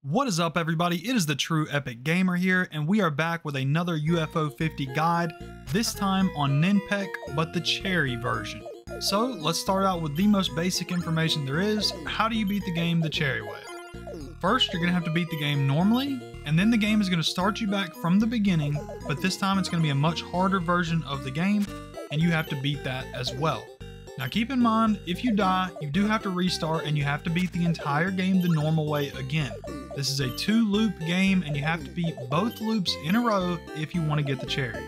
What is up, everybody? It is the True Epic Gamer here, and we are back with another UFO 50 guide, this time on Ninpek, but the cherry version. So let's start out with the most basic information there is. How do you beat the game the cherry way? First, you're going to have to beat the game normally, and then the game is going to start you back from the beginning, but this time it's going to be a much harder version of the game, and you have to beat that as well. Now keep in mind, if you die, you do have to restart and you have to beat the entire game the normal way again. This is a 2-loop game and you have to beat both loops in a row if you want to get the cherry.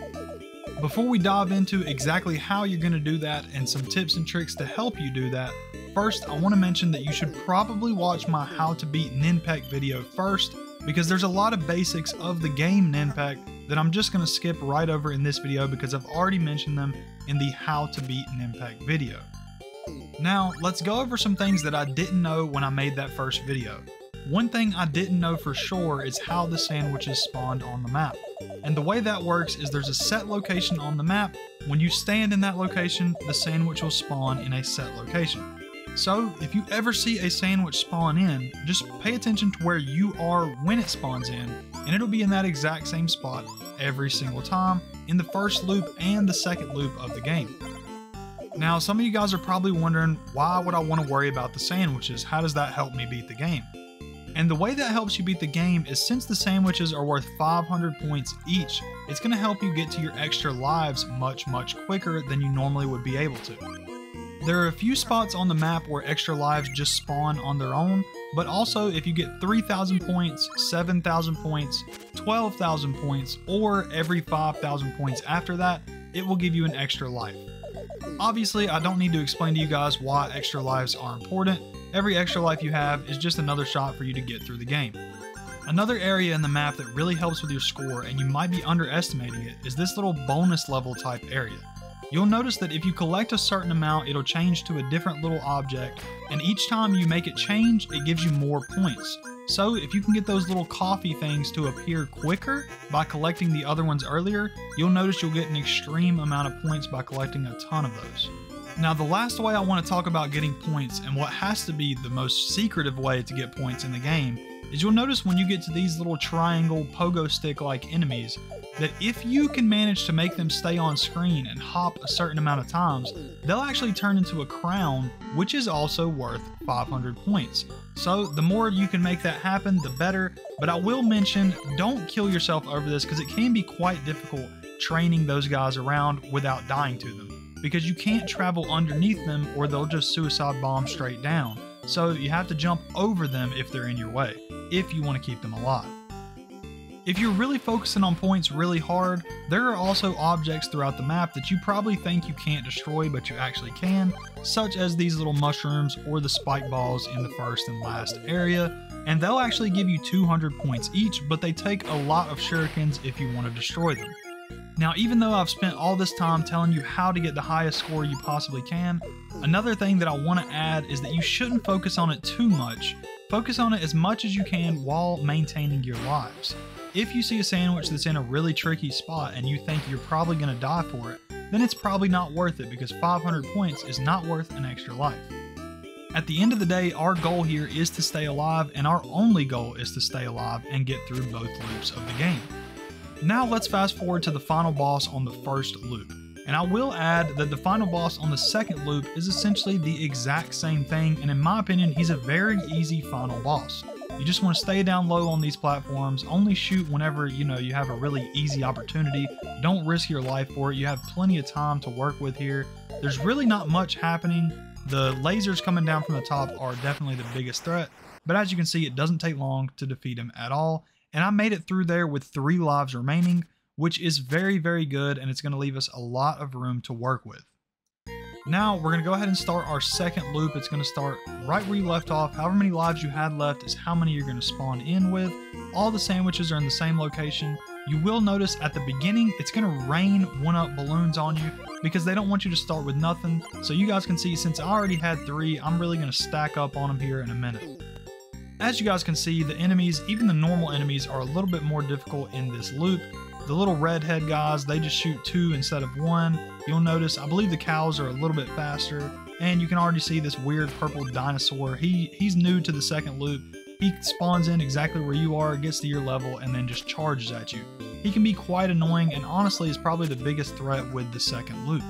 Before we dive into exactly how you're going to do that and some tips and tricks to help you do that, first I want to mention that you should probably watch my How to Beat Ninpek video first, because there's a lot of basics of the game Ninpek that I'm just going to skip right over in this video because I've already mentioned them in the How to Beat Ninpek video. Now, let's go over some things that I didn't know when I made that first video. One thing I didn't know for sure is how the sandwiches spawned on the map. And the way that works is there's a set location on the map. When you stand in that location, the sandwich will spawn in a set location. So, if you ever see a sandwich spawn in, just pay attention to where you are when it spawns in, and it'll be in that exact same spot every single time in the first loop and the second loop of the game. Now, some of you guys are probably wondering, why would I want to worry about the sandwiches? How does that help me beat the game? And the way that helps you beat the game is, since the sandwiches are worth 500 points each, it's going to help you get to your extra lives much quicker than you normally would be able to. There are a few spots on the map where extra lives just spawn on their own, but also if you get 3,000 points, 7,000 points, 12,000 points, or every 5,000 points after that, it will give you an extra life. Obviously, I don't need to explain to you guys why extra lives are important. Every extra life you have is just another shot for you to get through the game. Another area in the map that really helps with your score, and you might be underestimating it, is this little bonus level type area. You'll notice that if you collect a certain amount, it'll change to a different little object, and each time you make it change, it gives you more points. So if you can get those little coffee things to appear quicker by collecting the other ones earlier, you'll notice you'll get an extreme amount of points by collecting a ton of those. Now, the last way I want to talk about getting points, and what has to be the most secretive way to get points in the game, is you'll notice when you get to these little triangle pogo stick like enemies, that if you can manage to make them stay on screen and hop a certain amount of times, they'll actually turn into a crown, which is also worth 500 points. So the more you can make that happen, the better. But I will mention, don't kill yourself over this, because it can be quite difficult training those guys around without dying to them, because you can't travel underneath them or they'll just suicide bomb straight down. So you have to jump over them if they're in your way, if you want to keep them alive. If you're really focusing on points really hard, there are also objects throughout the map that you probably think you can't destroy, but you actually can, such as these little mushrooms or the spike balls in the first and last area, and they'll actually give you 200 points each, but they take a lot of shurikens if you want to destroy them. Now, even though I've spent all this time telling you how to get the highest score you possibly can, another thing that I want to add is that you shouldn't focus on it too much. Focus on it as much as you can while maintaining your lives. If you see a sandwich that's in a really tricky spot and you think you're probably going to die for it, then it's probably not worth it, because 500 points is not worth an extra life. At the end of the day, our goal here is to stay alive, and our only goal is to stay alive and get through both loops of the game. Now let's fast forward to the final boss on the first loop. And I will add that the final boss on the second loop is essentially the exact same thing, and in my opinion, he's a very easy final boss. You just want to stay down low on these platforms, only shoot whenever you have a really easy opportunity. Don't risk your life for it. You have plenty of time to work with here. There's really not much happening. The lasers coming down from the top are definitely the biggest threat, but as you can see, it doesn't take long to defeat him at all. And I made it through there with 3 lives remaining, which is very good, and it's going to leave us a lot of room to work with. Now we're going to go ahead and start our second loop. It's going to start right where you left off. However many lives you had left is how many you're going to spawn in with. All the sandwiches are in the same location. You will notice at the beginning it's going to rain 1-up balloons on you, because they don't want you to start with nothing. So you guys can see, since I already had 3, I'm really going to stack up on them here in a minute. As you guys can see, the enemies, even the normal enemies, are a little bit more difficult in this loop. The little redhead guys, they just shoot 2 instead of 1. You'll notice, I believe the cows are a little bit faster, and you can already see this weird purple dinosaur. He's new to the second loop, He spawns in exactly where you are, gets to your level, and then just charges at you. He can be quite annoying and honestly is probably the biggest threat with the second loop.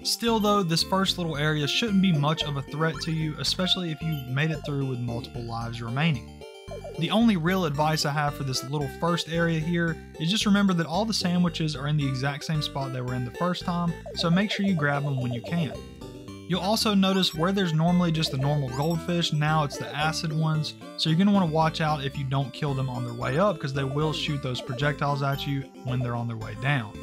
Still though, this first little area shouldn't be much of a threat to you, especially if you made it through with multiple lives remaining. The only real advice I have for this little first area here is just remember that all the sandwiches are in the exact same spot they were in the first time, so make sure you grab them when you can. You'll also notice where there's normally just the normal goldfish, now it's the acid ones, so you're going to want to watch out if you don't kill them on their way up because they will shoot those projectiles at you when they're on their way down.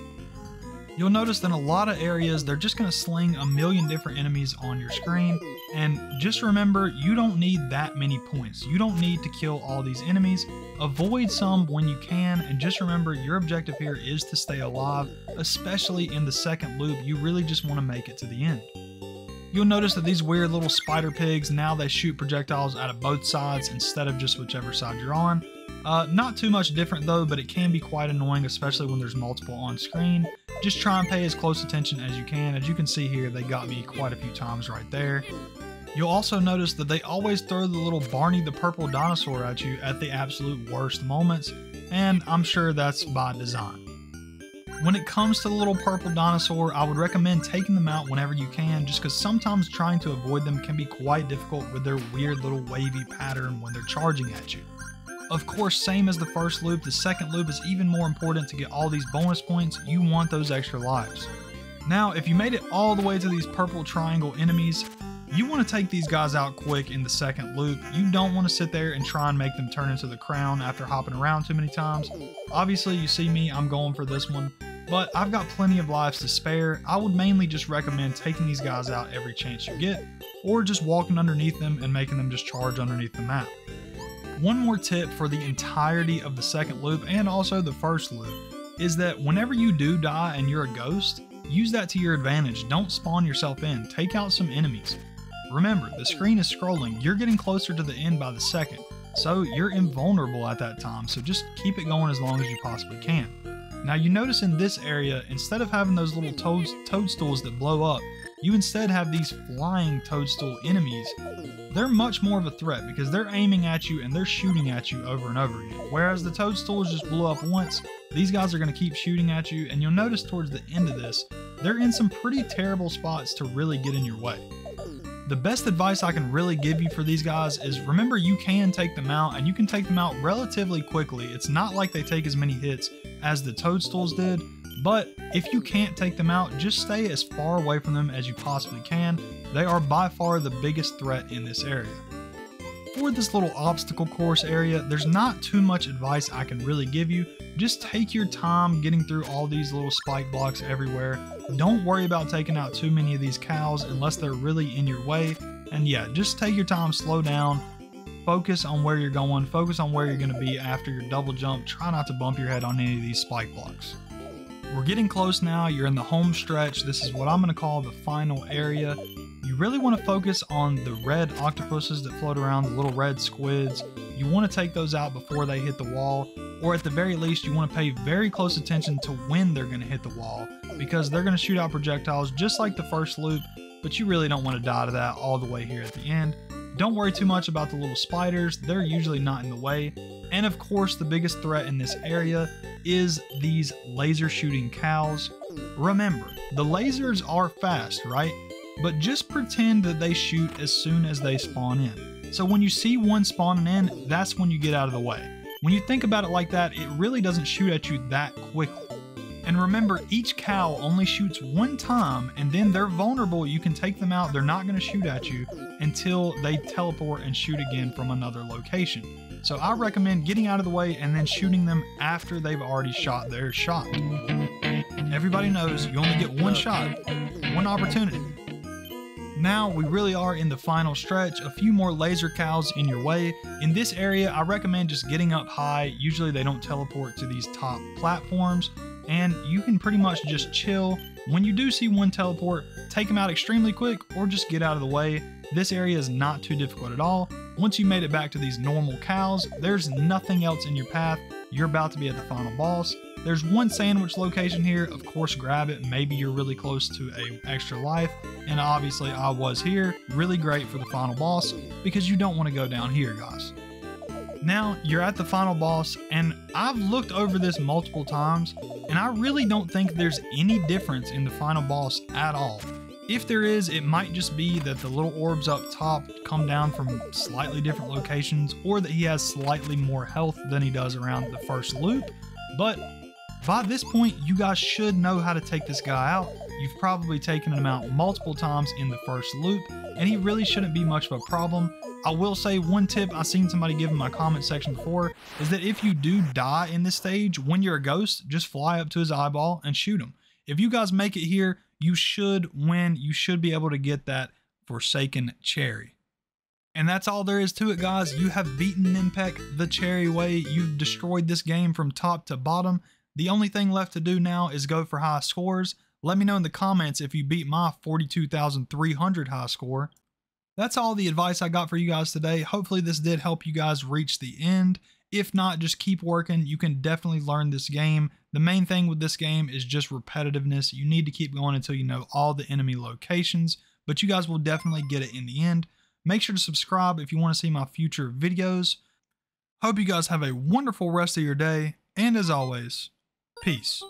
You'll notice that in a lot of areas they're just going to sling a million different enemies on your screen, and just remember you don't need that many points. You don't need to kill all these enemies. Avoid some when you can, and just remember your objective here is to stay alive, especially in the second loop. You really just want to make it to the end. You'll notice that these weird little spider pigs, now they shoot projectiles out of both sides instead of just whichever side you're on. Not too much different though, but it can be quite annoying, especially when there's multiple on screen. Just try and pay as close attention as you can. As you can see here, they got me quite a few times right there. You'll also notice that they always throw the little Barney the Purple Dinosaur at you at the absolute worst moments, and I'm sure that's by design. When it comes to the little purple dinosaur, I would recommend taking them out whenever you can, just because sometimes trying to avoid them can be quite difficult with their weird little wavy pattern when they're charging at you. Of course, same as the first loop, the second loop is even more important to get all these bonus points. You want those extra lives. Now, if you made it all the way to these purple triangle enemies, you want to take these guys out quick in the second loop. You don't want to sit there and try and make them turn into the crown after hopping around too many times. Obviously, you see me, I'm going for this one, but I've got plenty of lives to spare. I would mainly just recommend taking these guys out every chance you get, or just walking underneath them and making them just charge underneath the map. One more tip for the entirety of the second loop and also the first loop is that whenever you do die and you're a ghost, use that to your advantage. Don't spawn yourself in. Take out some enemies. Remember, the screen is scrolling. You're getting closer to the end by the second, so you're invulnerable at that time, so just keep it going as long as you possibly can. Now you notice in this area, instead of having those little toadstools that blow up, you instead have these flying toadstool enemies. They're much more of a threat because they're aiming at you and they're shooting at you over and over again. Whereas the toadstools just blew up once, these guys are going to keep shooting at you, and you'll notice towards the end of this, they're in some pretty terrible spots to really get in your way. The best advice I can really give you for these guys is remember you can take them out, and you can take them out relatively quickly. It's not like they take as many hits as the toadstools did, but if you can't take them out, just stay as far away from them as you possibly can. They are by far the biggest threat in this area. For this little obstacle course area, there's not too much advice I can really give you. Just take your time getting through all these little spike blocks everywhere. Don't worry about taking out too many of these cows unless they're really in your way. And yeah, just take your time, slow down, focus on where you're going, focus on where you're going to be after your double jump. Try not to bump your head on any of these spike blocks. We're getting close now. You're in the home stretch. This is what I'm going to call the final area. You really want to focus on the red octopuses that float around, the little red squids. You want to take those out before they hit the wall, or at the very least you want to pay very close attention to when they're going to hit the wall, because they're going to shoot out projectiles just like the first loop, but you really don't want to die to that all the way here at the end. Don't worry too much about the little spiders. They're usually not in the way. And of course, the biggest threat in this area is these laser shooting cows. Remember, the lasers are fast, right? But just pretend that they shoot as soon as they spawn in. So when you see one spawning in, that's when you get out of the way. When you think about it like that, it really doesn't shoot at you that quickly. And remember, each cow only shoots one time, and then they're vulnerable. You can take them out. They're not going to shoot at you until they teleport and shoot again from another location. So I recommend getting out of the way and then shooting them after they've already shot their shot. Everybody knows you only get one shot, one opportunity. Now we really are in the final stretch. A few more laser cows in your way. In this area, I recommend just getting up high. Usually they don't teleport to these top platforms, and you can pretty much just chill. When you do see one teleport, take them out extremely quick or just get out of the way. This area is not too difficult at all. Once you made it back to these normal cows, there's nothing else in your path. You're about to be at the final boss. There's one sandwich location here. Of course, grab it. Maybe you're really close to an extra life. And obviously I was here. Really great for the final boss because you don't want to go down here, guys. Now you're at the final boss, and I've looked over this multiple times, and I really don't think there's any difference in the final boss at all. If there is, it might just be that the little orbs up top come down from slightly different locations, or that he has slightly more health than he does around the first loop. But by this point, you guys should know how to take this guy out. You've probably taken him out multiple times in the first loop, and he really shouldn't be much of a problem. I will say one tip I seen somebody give in my comment section before is that if you do die in this stage, when you're a ghost, just fly up to his eyeball and shoot him. If you guys make it here, you should win. You should be able to get that Forsaken Cherry. And that's all there is to it, guys. You have beaten Ninpek the Cherry way. You've destroyed this game from top to bottom. The only thing left to do now is go for high scores. Let me know in the comments if you beat my 42,300 high score. That's all the advice I got for you guys today. Hopefully this did help you guys reach the end. If not, just keep working. You can definitely learn this game. The main thing with this game is just repetitiveness. You need to keep going until you know all the enemy locations, but you guys will definitely get it in the end. Make sure to subscribe if you want to see my future videos. Hope you guys have a wonderful rest of your day, and as always, peace.